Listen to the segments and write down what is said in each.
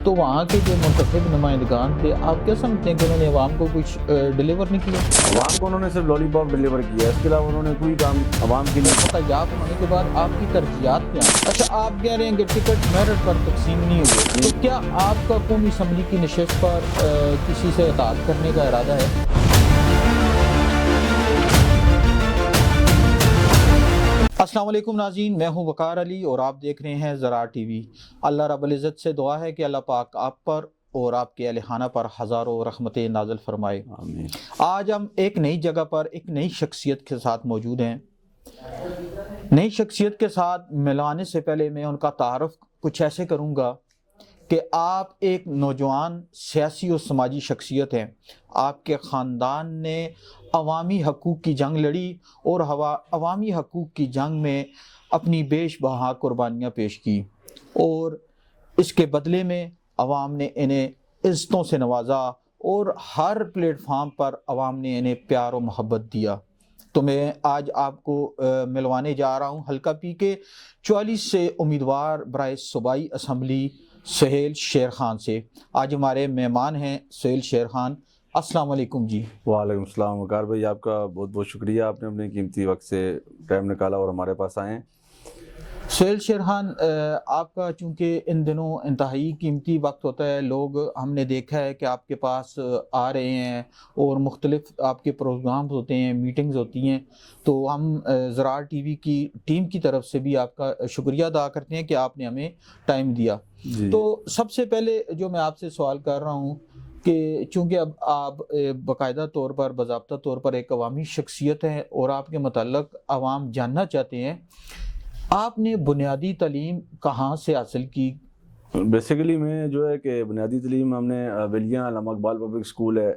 تو وہاں کے جو منتخب نمائندگان تھے، آپ کیا سمجھتے ہیں کہ انہوں نے عوام کو کچھ ڈیلیور نہیں کیا؟ عوام کو انہوں نے صرف لالی پاپ ڈیلیور کیا ہے، اس کے علاوہ انہوں نے کوئی کام عوام کے لیے فتحیاب ہونے کے بعد آپ کی ترجیحات کیا ہیں؟ اچھا، آپ کہہ رہے ہیں کہ ٹکٹ میرٹ پر تقسیم نہیں ہوئے، تو کیا آپ کا قومی اسمبلی کی نشست پر کسی سے اطاعت کرنے کا ارادہ ہے؟ السلام علیکم ناظرین، میں ہوں وقار علی اور آپ دیکھ رہے ہیں زراعت ٹی وی۔ اللہ رب العزت سے دعا ہے کہ اللہ پاک آپ پر اور آپ کے اہل خانہ پر ہزاروں رحمتیں نازل فرمائے۔ آمین۔ آج ہم ایک نئی جگہ پر ایک نئی شخصیت کے ساتھ موجود ہیں۔ نئی شخصیت کے ساتھ ملانے سے پہلے میں ان کا تعارف کچھ ایسے کروں گا کہ آپ ایک نوجوان سیاسی اور سماجی شخصیت ہیں۔ آپ کے خاندان نے عوامی حقوق کی جنگ لڑی اور عوامی حقوق کی جنگ میں اپنی بیش بہا قربانیاں پیش کی، اور اس کے بدلے میں عوام نے انہیں عزتوں سے نوازا اور ہر پلیٹ فارم پر عوام نے انہیں پیار و محبت دیا۔ تو میں آج آپ کو ملوانے جا رہا ہوں حلقہ پی کے 44 سے امیدوار برائے صوبائی اسمبلی سہیل شیر خان سے۔ آج ہمارے مہمان ہیں سہیل شیر خان۔ السلام علیکم جی۔ وعلیکم السلام وقار بھائی، آپ کا بہت بہت شکریہ، آپ نے اپنے قیمتی وقت سے ٹائم نکالا اور ہمارے پاس آئے ہیں۔ سہیل شیر خان، آپ کا چونکہ ان دنوں انتہائی قیمتی وقت ہوتا ہے، لوگ ہم نے دیکھا ہے کہ آپ کے پاس آ رہے ہیں اور مختلف آپ کے پروگرامز ہوتے ہیں، میٹنگز ہوتی ہیں، تو ہم زراعت ٹی وی کی ٹیم کی طرف سے بھی آپ کا شکریہ ادا کرتے ہیں کہ آپ نے ہمیں ٹائم دیا۔ تو سب سے پہلے جو میں آپ سے سوال کر رہا ہوں کہ چونکہ اب آپ باقاعدہ طور پر باضابطہ طور پر ایک عوامی شخصیت ہیں اور آپ کے متعلق عوام جاننا چاہتے ہیں، آپ نے بنیادی تعلیم کہاں سے حاصل کی؟ بیسیکلی میں جو ہے کہ بنیادی تعلیم ہم نے ولیاں علامہ اقبال پبلک اسکول ہے،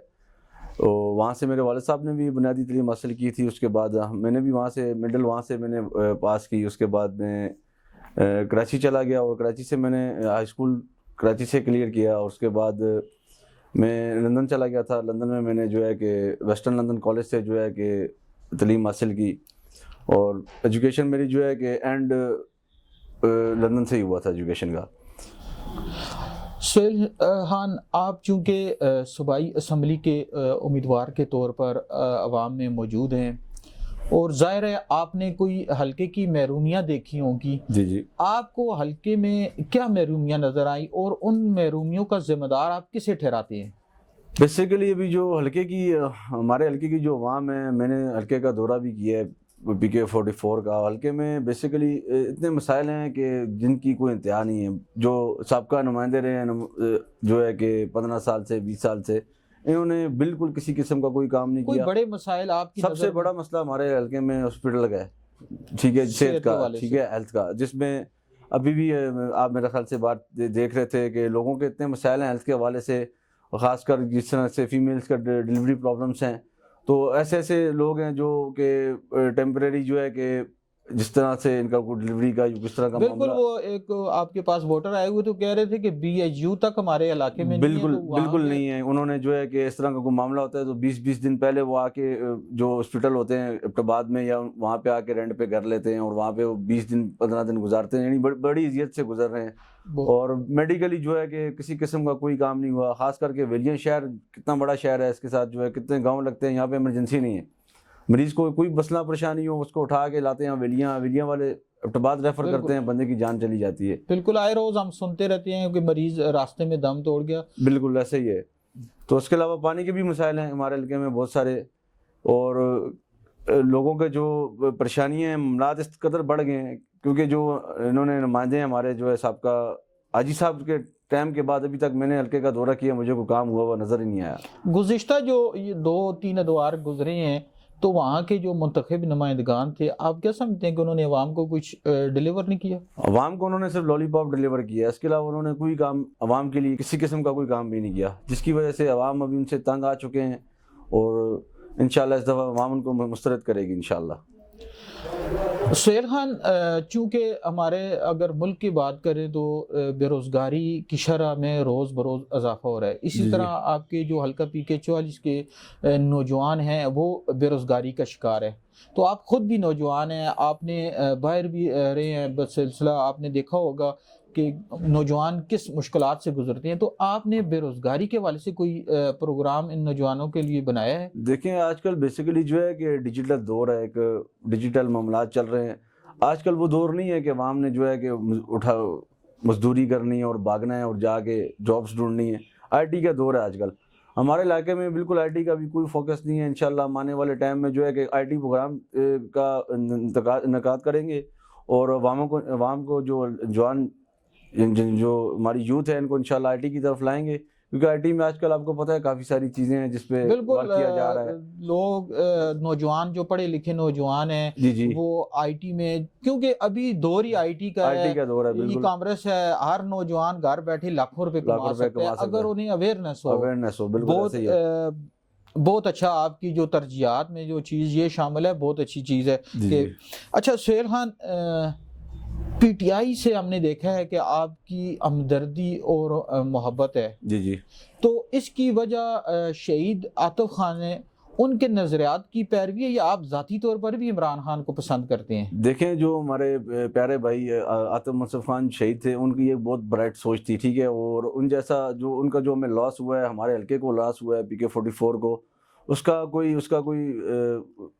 وہاں سے میرے والد صاحب نے بھی بنیادی تعلیم حاصل کی تھی۔ اس کے بعد میں نے بھی وہاں سے مڈل وہاں سے میں نے پاس کی۔ اس کے بعد میں کراچی چلا گیا اور کراچی سے میں نے ہائی اسکول کراچی سے کلیئر کیا، اور اس کے بعد میں لندن چلا گیا تھا۔ لندن میں نے جو ہے کہ ویسٹرن لندن کالج سے جو ہے کہ تعلیم حاصل کی، اور ایجوکیشن میری جو ہے کہ اینڈ لندن سے ہی ہوا تھا ایجوکیشن کا۔ سہیل خان، آپ چونکہ صوبائی اسمبلی کے امیدوار کے طور پر عوام میں موجود ہیں، اور ظاہر ہے آپ نے کوئی حلقے کی محرومیاں دیکھی ہوں گی۔ جی آپ کو حلقے میں کیا محرومیاں نظر آئیں اور ان محرومیوں کا ذمہ دار آپ کسے ٹھہراتے ہیں؟ بیسیکلی ابھی جو حلقے کی ہمارے حلقے کی جو عوام ہے، میں نے حلقے کا دورہ بھی کیا ہے پی کے 44 کا۔ حلقے میں بیسیکلی اتنے مسائل ہیں کہ جن کی کوئی انتہا نہیں ہے۔ جو سابقہ نمائندے رہے ہیں جو ہے کہ 15 سال سے 20 سال سے، انہوں نے بالکل کسی قسم کا کوئی کام نہیں کوئی کیا۔ بڑے مسائل آپ کی سب سے بڑا مسئلہ ہمارے حلقے میں ہاسپٹل کا ہے، ٹھیک ہے، صحت کا، ٹھیک ہے، ہیلتھ کا، جس میں ابھی بھی آپ میرے خیال سے بات دیکھ رہے تھے کہ لوگوں کے اتنے مسائل ہیں ہیلتھ کے حوالے سے، خاص کر جس طرح سے فیمیلز کا ڈیلیوری پرابلمس ہیں۔ تو ایسے لوگ ہیں جو کہ ٹیمپریری جو ہے کہ جس طرح سے ان کا کوئی ڈیلیوری کا کس طرح کا بالکل، وہ ایک آپ کے پاس ووٹر آئے ہوئے تو کہہ رہے تھے کہ بی ایچ یو تک ہمارے علاقے میں نہیں ہے۔ بالکل نہیں ہے۔ انہوں نے جو ہے کہ اس طرح کا کوئی معاملہ ہوتا ہے تو 20 دن پہلے وہ آ کے جو ہاسپٹل ہوتے ہیں ابٹاباد میں یا وہاں پہ آ کے رینٹ پہ گھر لیتے ہیں، اور وہاں پہ وہ 20 دن 15 دن گزارتے ہیں، یعنی بڑی اذیت سے گزر رہے ہیں۔ اور میڈیکلی جو ہے کہ کسی قسم کا کوئی کام نہیں ہوا۔ خاص کر کے ویلین شہر کتنا بڑا شہر ہے، اس کے ساتھ جو ہے کتنے گاؤں لگتے ہیں، یہاں پہ ایمرجنسی نہیں ہے۔ مریض کو کوئی مسئلہ پریشانی ہو، اس کو اٹھا کے لاتے ہیں ویلیاں والے ابٹاباد ریفر کرتے ہیں، بندے کی جان چلی جاتی ہے۔ بالکل، آئے روز ہم سنتے رہتے ہیں کہ مریض راستے میں دم توڑ گیا۔ بالکل ایسے ہی ہے۔ تو اس کے علاوہ پانی کے بھی مسائل ہیں ہمارے علاقے میں بہت سارے، اور لوگوں کے جو پریشانیاں ہیں، معاملات اس قدر بڑھ گئے ہیں کیونکہ جو انہوں نے نمائندے ہیں ہمارے جو ہے سابقہ حاجی صاحب کے ٹائم کے بعد ابھی تک میں نے حلقے کا دورہ کیا، مجھے کوئی کام ہوا ہوا نظر ہی نہیں آیا۔ گزشتہ جو یہ 2-3 ادوار گزرے ہیں، تو وہاں کے جو منتخب نمائندگان تھے، آپ کیا سمجھتے ہیں کہ انہوں نے عوام کو کچھ ڈیلیور نہیں کیا؟ عوام کو انہوں نے صرف لالی پاپ ڈیلیور کیا ہے، اس کے علاوہ انہوں نے کوئی کام عوام کے لیے کسی قسم کا کوئی کام بھی نہیں کیا، جس کی وجہ سے عوام ابھی ان سے تنگ آ چکے ہیں، اور انشاءاللہ اس دفعہ عوام ان کو مسترد کرے گی انشاءاللہ۔ سہیل خان، چونکہ ہمارے اگر ملک کی بات کریں تو بے روزگاری کی شرح میں روز بروز اضافہ ہو رہا ہے، اسی طرح آپ کے جو حلقہ پی کے 44 کے نوجوان ہیں وہ بے روزگاری کا شکار ہے۔ تو آپ خود بھی نوجوان ہیں، آپ نے باہر بھی رہے ہیں، بسلسلہ آپ نے دیکھا ہوگا کہ نوجوان کس مشکلات سے گزرتے ہیں، تو آپ نے بے روزگاری کے حوالے سے کوئی پروگرام ان نوجوانوں کے لیے بنایا ہے؟ دیکھیں آج کل بیسیکلی جو ہے کہ ڈیجیٹل دور ہے، ایک ڈیجیٹل معاملات چل رہے ہیں. آج کل وہ دور نہیں ہے کہ عوام نے جو ہے کہ مزدوری کرنی ہے اور بھاگنا ہے اور جا کے جابس ڈھونڈنی ہے. آئی ٹی کا دور ہے آج کل. ہمارے علاقے میں بالکل آئی ٹی کا بھی کوئی فوکس نہیں ہے. انشاءاللہ ہم آنے والے ٹائم میں جو ہے کہ آئی ٹی پروگرام کا انعقاد کریں گے اور عوام کو جو جوان جو ہماری یوتھ ہے ان کو انشاءاللہ آئی ٹی کی طرف لائیں گے، کیونکہ آئی ٹی میں آج کل آپ کو پتہ ہے کافی ساری چیزیں ہیں جس پہ بالکل ورک کیا جا رہا ہے. لوگ نوجوان جو پڑھے لکھے نوجوان ہیں جی وہ آئی ٹی میں، کیونکہ ابھی دور ہی آئی ٹی کا ہے، آئی ٹی کا دور ہے ای بالکل. کامرس ہے، ہر نوجوان گھر بیٹھے لاکھوں روپے کما سکتا ہے اگر انہیں اویئرنیس ہو. بالکل ایسا ہی ہے. بہت اچھا آپ کی جو ترجیحات میں جو چیز یہ شامل ہے، بہت اچھی چیز ہے. کہ اچھا Sohail Khan, P T I سے ہم نے دیکھا ہے کہ آپ کی ہمدردی اور محبت ہے. جی تو اس کی وجہ شہید عاطف خان نے ان کے نظریات کی پیروی ہے یا آپ ذاتی طور پر بھی عمران خان کو پسند کرتے ہیں؟ دیکھیں جو ہمارے پیارے بھائی عاطف منصف خان شہید تھے، ان کی ایک بہت برائٹ سوچ تھی، ٹھیک ہے، اور ان جیسا جو ان کا جو ہمیں لاس ہوا ہے، ہمارے حلقے کو لاس ہوا ہے PK-44 کو، اس کا کوئی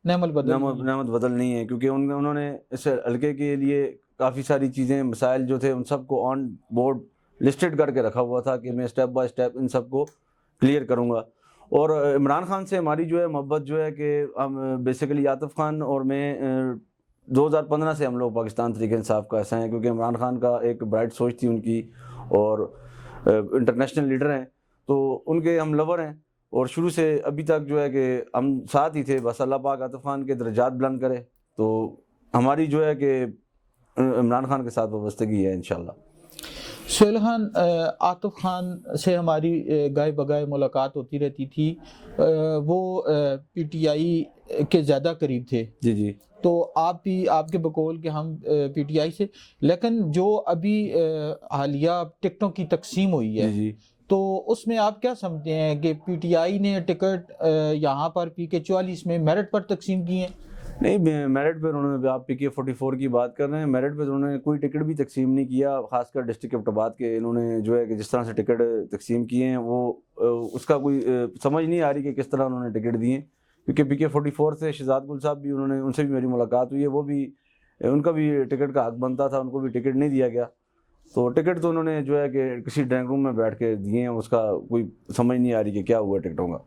نعمت بدل نہیں ہے، کیونکہ انہوں نے اس حلقے کے لیے کافی ساری چیزیں، مسائل جو تھے ان سب کو آن بورڈ لسٹڈ کر کے رکھا ہوا تھا کہ میں سٹیپ بائی سٹیپ ان سب کو کلیئر کروں گا. اور عمران خان سے ہماری جو ہے محبت جو ہے کہ ہم بیسیکلی عاطف خان اور میں 2015 سے ہم لوگ پاکستان تحریک انصاف کا ایسا ہیں، کیونکہ عمران خان کا ایک برائٹ سوچ تھی ان کی، اور انٹرنیشنل لیڈر ہیں تو ان کے ہم لور ہیں، اور شروع سے ابھی تک جو ہے کہ ہم ساتھ ہی تھے. بس اللہ پاک عاطف خان کے درجات بلند کرے، تو ہماری جو ہے کہ عمران خان کے ساتھ وابستگی ہے انشاءاللہ. سہیل خان، عاطف خان سے ہماری گائے بگائے ملاقات ہوتی رہتی تھی. وہ پی ٹی آئی کے زیادہ قریب تھے. جی تو آپ کے بقول کہ ہم پی ٹی آئی سے، لیکن جو ابھی حالیہ ٹکٹوں کی تقسیم ہوئی ہے جی تو اس میں آپ کیا سمجھتے ہیں کہ پی ٹی آئی نے ٹکٹ یہاں پر PK-44 میں میرٹ پر تقسیم کی ہیں؟ نہیں، میرٹ پہ انہوں نے، آپ PK-44 کی بات کر رہے ہیں، میرٹ پہ انہوں نے کوئی ٹکٹ بھی تقسیم نہیں کیا. خاص کر ڈسٹرکٹ ایبٹ کے انہوں نے جو ہے کہ جس طرح سے ٹکٹ تقسیم کیے ہیں وہ اس کا کوئی سمجھ نہیں آ رہی کہ کس طرح انہوں نے ٹکٹ دیے. کیونکہ PK-44 سے شہزاد گل صاحب بھی، ان سے بھی میری ملاقات ہوئی ہے، وہ بھی ان کا بھی ٹکٹ کا حق بنتا تھا، ان کو بھی ٹکٹ نہیں دیا گیا. تو ٹکٹ تو انہوں نے جو ہے کہ کسی ڈرائنگ روم میں بیٹھ کے دیے ہیں، اس کا کوئی سمجھ نہیں آ رہی کہ کیا ہوا ٹکٹوں کا.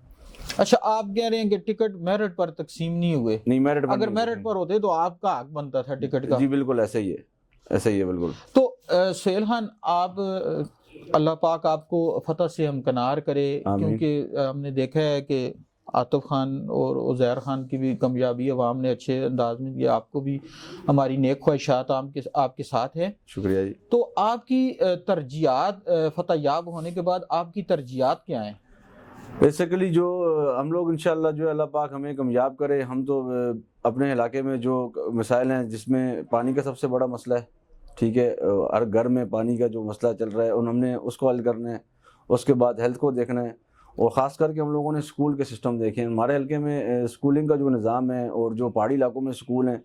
اچھا، آپ کہہ رہے ہیں کہ ٹکٹ میرٹ پر تقسیم نہیں ہوئے؟ نہیں، میرٹ پر، اگر میرٹ پر ہوتے تو آپ کا حق بنتا تھا ٹکٹ کا. جی بالکل ایسا ہی ہے بالکل. تو سہیل خان، آپ اللہ پاک آپ کو فتح سے ہمکنار کرے، کیونکہ ہم نے دیکھا ہے کہ عاطف خان اور عزیر خان کی بھی کامیابی عوام نے اچھے انداز میں دیا. آپ کو بھی ہماری نیک خواہشات آپ کے ساتھ ہیں. شکریہ جی. تو آپ کی ترجیحات، فتح یاب ہونے کے بعد آپ کی ترجیحات کیا ہیں؟ بیسیکلی جو ہم لوگ انشاءاللہ جو اللہ پاک ہمیں کامیاب کرے، ہم تو اپنے علاقے میں جو مسائل ہیں جس میں پانی کا سب سے بڑا مسئلہ ہے، ٹھیک ہے، ہر گھر میں پانی کا جو مسئلہ چل رہا ہے اور ہم نے اس کو حل کرنا ہے. اس کے بعد ہیلتھ کو دیکھنا ہے، اور خاص کر کے ہم لوگوں نے اسکول کے سسٹم دیکھے ہیں. ہمارے حلقے میں اسکولنگ کا جو نظام ہے، اور جو پہاڑی علاقوں میں اسکول ہیں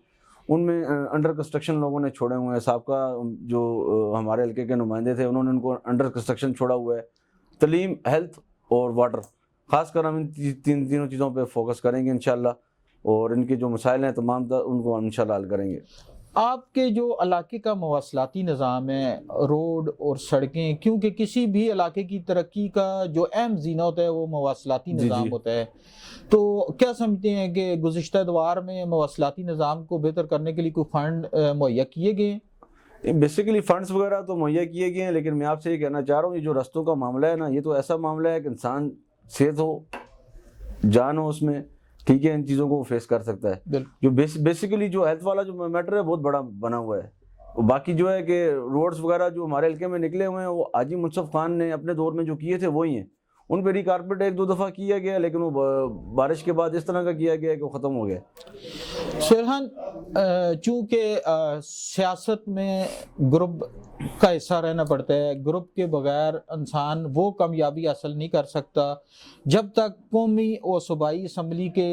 ان میں انڈر کنسٹرکشن لوگوں نے چھوڑے ہوئے ہیں. سابقہ جو ہمارے حلقے کے نمائندے تھے انہوں نے ان کو انڈر کنسٹرکشن چھوڑا ہوا ہے. تعلیم، ہیلتھ اور واٹر، خاص کر ہم ان تینوں چیزوں پہ فوکس کریں گے انشاءاللہ، اور ان کے جو مسائل ہیں تمام ان کو انشاءاللہ حل کریں گے. آپ کے جو علاقے کا مواصلاتی نظام ہے، روڈ اور سڑکیں، کیونکہ کسی بھی علاقے کی ترقی کا جو اہم زینہ ہوتا ہے وہ مواصلاتی نظام ہوتا ہے، تو کیا سمجھتے ہیں کہ گزشتہ ادوار میں مواصلاتی نظام کو بہتر کرنے کے لیے کوئی فنڈ مہیا کیے گئے ہیں؟ بیسیکلی فنڈز وغیرہ تو مہیا کیے گئے ہیں، لیکن میں آپ سے یہ کہنا چاہ رہا ہوں، یہ جو رستوں کا معاملہ ہے نا، یہ تو ایسا معاملہ ہے کہ انسان صحت ہو، جان ہو اس میں، ٹھیک ہے، ان چیزوں کو فیس کر سکتا ہے. جو بیسیکلی جو ہیلتھ والا جو میٹر ہے بہت بڑا بنا ہوا ہے. باقی جو ہے کہ روڈز وغیرہ جو ہمارے حلقے میں نکلے ہوئے ہیں وہ حاجی منصف خان نے اپنے دور میں جو کیے تھے وہی ہیں. ان پہ ریکارپیٹ ایک دو دفعہ کیا گیا لیکن وہ بارش کے بعد اس طرح کا کیا گیا کہ وہ ختم ہو گیا۔ شیرحان، چونکہ سیاست میں گروپ کا حصہ رہنا پڑتا ہے، گروپ کے بغیر انسان وہ کامیابی حاصل نہیں کر سکتا جب تک قومی اور صوبائی اسمبلی کے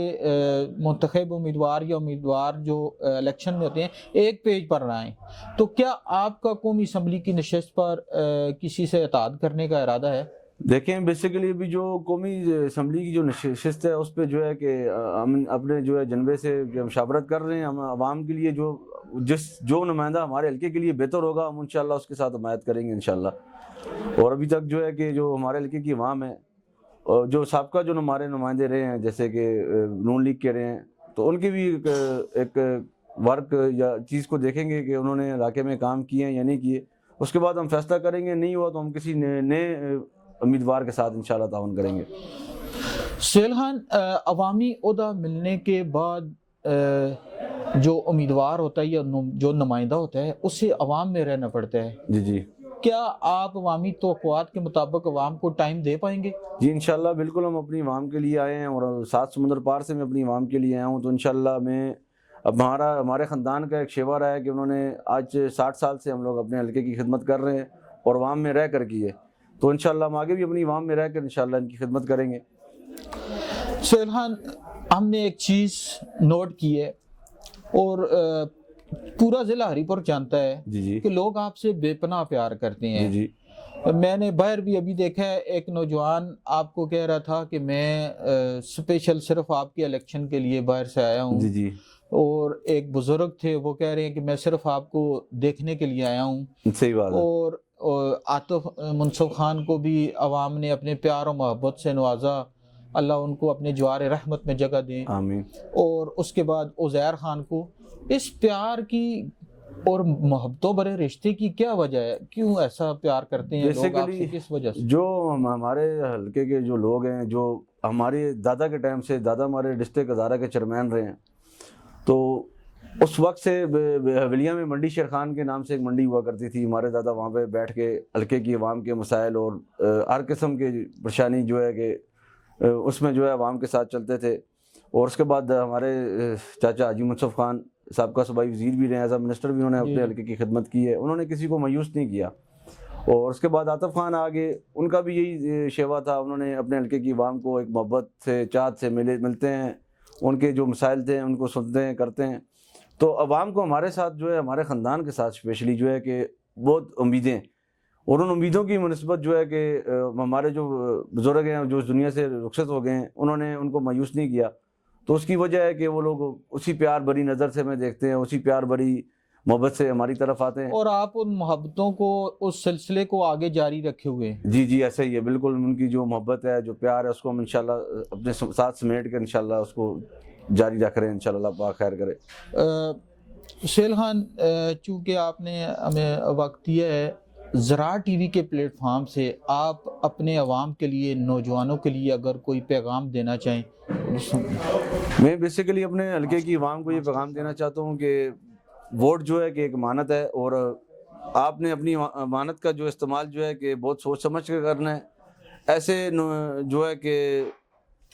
منتخب امیدوار یا امیدوار جو الیکشن میں ہوتے ہیں ایک پیج پر نہ آئیں۔ تو کیا آپ کا قومی اسمبلی کی نشست پر کسی سے اتحاد کرنے کا ارادہ ہے؟ دیکھیں بیسیکلی ابھی جو قومی اسمبلی کی جو نشست ہے اس پہ جو ہے کہ ہم اپنے جو ہے جنبے سے مشاورت کر رہے ہیں، ہم عوام کے لیے جو نمائندہ ہمارے حلقے کے لیے بہتر ہوگا ہم انشاءاللہ اس کے ساتھ حمایت کریں گے انشاءاللہ۔ اور ابھی تک جو ہے کہ جو ہمارے حلقے کی عوام ہے، جو سابقہ جو ہمارے نمائندے رہے ہیں جیسے کہ نون لیگ کے رہے ہیں، تو ان کی بھی ایک ورک یا چیز کو دیکھیں گے کہ انہوں نے علاقے میں کام کیے ہیں یا نہیں کیے، اس کے بعد ہم فیصلہ کریں گے، نہیں ہوا تو ہم کسی نئے امیدوار کے ساتھ انشاءاللہ تعاون کریں گے۔ سیلحان، عوامی عہدہ ملنے کے بعد جو امیدوار ہوتا ہے یا جو نمائندہ ہوتا ہے اسے عوام میں رہنا پڑتا ہے۔ جی جی، کیا آپ عوامی توقعات کے مطابق عوام کو ٹائم دے پائیں گے؟ جی انشاءاللہ بالکل، ہم اپنی عوام کے لیے آئے ہیں اور 7 سمندر پار سے میں اپنی عوام کے لیے آیا ہوں، تو انشاءاللہ میں اب ہمارے خاندان کا ایک شیوا رہا ہے کہ انہوں نے آج 60 سال سے ہم لوگ اپنے حلقے کی خدمت کر رہے ہیں اور عوام میں رہ کر کی ہے، تو انشاءاللہ ہم آگے بھی اپنی عوام میں رہ کر انشاءاللہ ان کی خدمت کریں گے۔ سیلحان، ہم نے ایک چیز نوٹ کی ہے اور پورا ضلع ہری پور جانتا ہے جی جی کہ لوگ آپ سے بے پناہ پیار کرتے ہیں۔ جی میں نے باہر بھی ابھی دیکھا ہے، ایک نوجوان آپ کو کہہ رہا تھا کہ میں اسپیشل صرف آپ کے الیکشن کے لیے باہر سے آیا ہوں، جی جی، اور ایک بزرگ تھے وہ کہہ رہے ہیں کہ میں صرف آپ کو دیکھنے کے لیے آیا ہوں۔ صحیح بات ہے۔ اور عاطف منصف خان کو بھی عوام نے اپنے پیار و محبت سے نوازا، اللہ ان کو اپنے جوار رحمت میں جگہ دیں۔ آمین۔ اور اس کے بعد عزیر خان کو، اس پیار کی اور محبتوں بھرے رشتے کی کیا وجہ ہے؟ کیوں ایسا پیار کرتے ہیں لوگ آپ سے، کس وجہ سے؟ جو ہمارے حلقے کے جو لوگ ہیں، جو ہمارے دادا کے ٹائم سے، دادا ہمارے ڈسٹرکٹ ہزارہ کے چیئرمین رہے ہیں، تو اس وقت سے حویلیہ میں منڈی شیر خان کے نام سے ایک منڈی ہوا کرتی تھی، ہمارے دادا وہاں پہ بیٹھ کے حلقے کی عوام کے مسائل اور ہر قسم کی پریشانی جو ہے کہ اس میں جو ہے عوام کے ساتھ چلتے تھے۔ اور اس کے بعد ہمارے چاچا حاجی منصف خان سابقہ صوبائی وزیر بھی رہے ہیں، ایز اے منسٹر بھی انہوں نے اپنے حلقے کی خدمت کی ہے، انہوں نے کسی کو مایوس نہیں کیا۔ اور اس کے بعد عاطف خان آگے، ان کا بھی یہی شیوا تھا، انہوں نے اپنے حلقے کی عوام کو ایک محبت سے، چاہت سے ملتے ہیں، ان کے جو مسائل تھے ان کو سنتے ہیں، کرتے ہیں۔ تو عوام کو ہمارے ساتھ جو ہے، ہمارے خاندان کے ساتھ اسپیشلی جو ہے کہ بہت امیدیں، اور ان امیدوں کی منسبت جو ہے کہ ہمارے جو بزرگ ہیں جو اس دنیا سے رخصت ہو گئے ہیں، انہوں نے ان کو مایوس نہیں کیا، تو اس کی وجہ ہے کہ وہ لوگ اسی پیار بھری نظر سے ہمیں دیکھتے ہیں، اسی پیار بھری محبت سے ہماری طرف آتے ہیں۔ اور آپ ان محبتوں کو، اس سلسلے کو آگے جاری رکھے ہوئے ہیں۔ جی جی ایسا ہی ہے، بالکل ان کی جو محبت ہے، جو پیار ہے، اس کو ہم انشاءاللہ اپنے ساتھ سمیٹ کے انشاءاللہ اس کو جاری رکھ رہے ہیں، انشاءاللہ اللہ پاک خیر کرے۔ سیلحان، چونکہ آپ نے ہمیں وقت دیا ہے، زراعت ٹی وی کے پلیٹ فارم سے آپ اپنے عوام کے لیے، نوجوانوں کے لیے اگر کوئی پیغام دینا چاہیں؟ میں بیسیکلی اپنے حلقے کی عوام کو یہ پیغام دینا چاہتا ہوں کہ ووٹ جو ہے کہ ایک امانت ہے، اور آپ نے اپنی امانت کا جو استعمال جو ہے کہ بہت سوچ سمجھ کے کرنا ہے۔ ایسے جو ہے کہ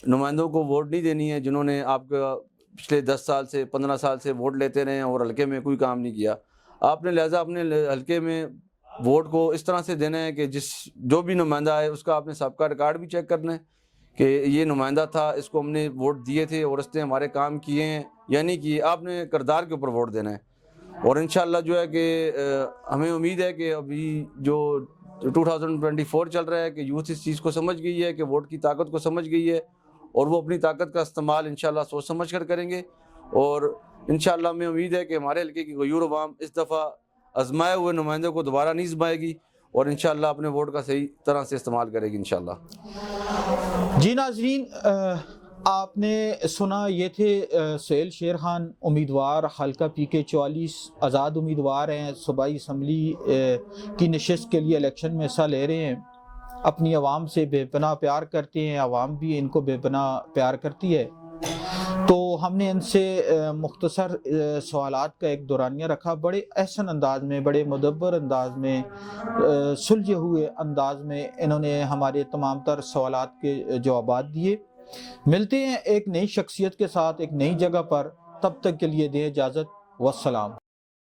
نمائندوں کو ووٹ نہیں دینی ہے جنہوں نے آپ کا پچھلے 10 سال سے 15 سال سے ووٹ لیتے رہے ہیں اور حلقے میں کوئی کام نہیں کیا۔ آپ نے لہٰذا اپنے حلقے میں ووٹ کو اس طرح سے دینا ہے کہ جو بھی نمائندہ ہے اس کا آپ نے سابقہ ریکارڈ بھی چیک کرنا ہے کہ یہ نمائندہ تھا، اس کو ہم نے ووٹ دیے تھے اور اس نے ہمارے کام کیے ہیں یا نہیں کیے۔ آپ نے کردار کے اوپر ووٹ دینا ہے، اور انشاءاللہ جو ہے کہ ہمیں امید ہے کہ ابھی جو 2024 چل رہا ہے کہ یوتھ اس چیز کو سمجھ گئی ہے کہ ووٹ کی طاقت کو سمجھ گئی ہے، اور وہ اپنی طاقت کا استعمال انشاءاللہ سوچ سمجھ کر کریں گے۔ اور انشاءاللہ ہمیں امید ہے کہ ہمارے حلقے کی غیور عوام اس دفعہ آزمائے ہوئے نمائندوں کو دوبارہ نہیں آزمائے گی، اور انشاءاللہ اپنے ووٹ کا صحیح طرح سے استعمال کرے گی انشاءاللہ۔ جی ناظرین، آپ نے سنا، یہ تھے سہیل شیر خان، امیدوار حلقہ پی کے 44، آزاد امیدوار ہیں، صوبائی اسمبلی کی نشست کے لیے الیکشن میں حصہ لے رہے ہیں، اپنی عوام سے بے پناہ پیار کرتے ہیں، عوام بھی ان کو بے پناہ پیار کرتی ہے۔ تو ہم نے ان سے مختصر سوالات کا ایک دورانیہ رکھا، بڑے احسن انداز میں، بڑے مدبر انداز میں، سلجھے ہوئے انداز میں انہوں نے ہمارے تمام تر سوالات کے جوابات دیے۔ ملتے ہیں ایک نئی شخصیت کے ساتھ ایک نئی جگہ پر، تب تک کے لیے دیں اجازت، والسلام۔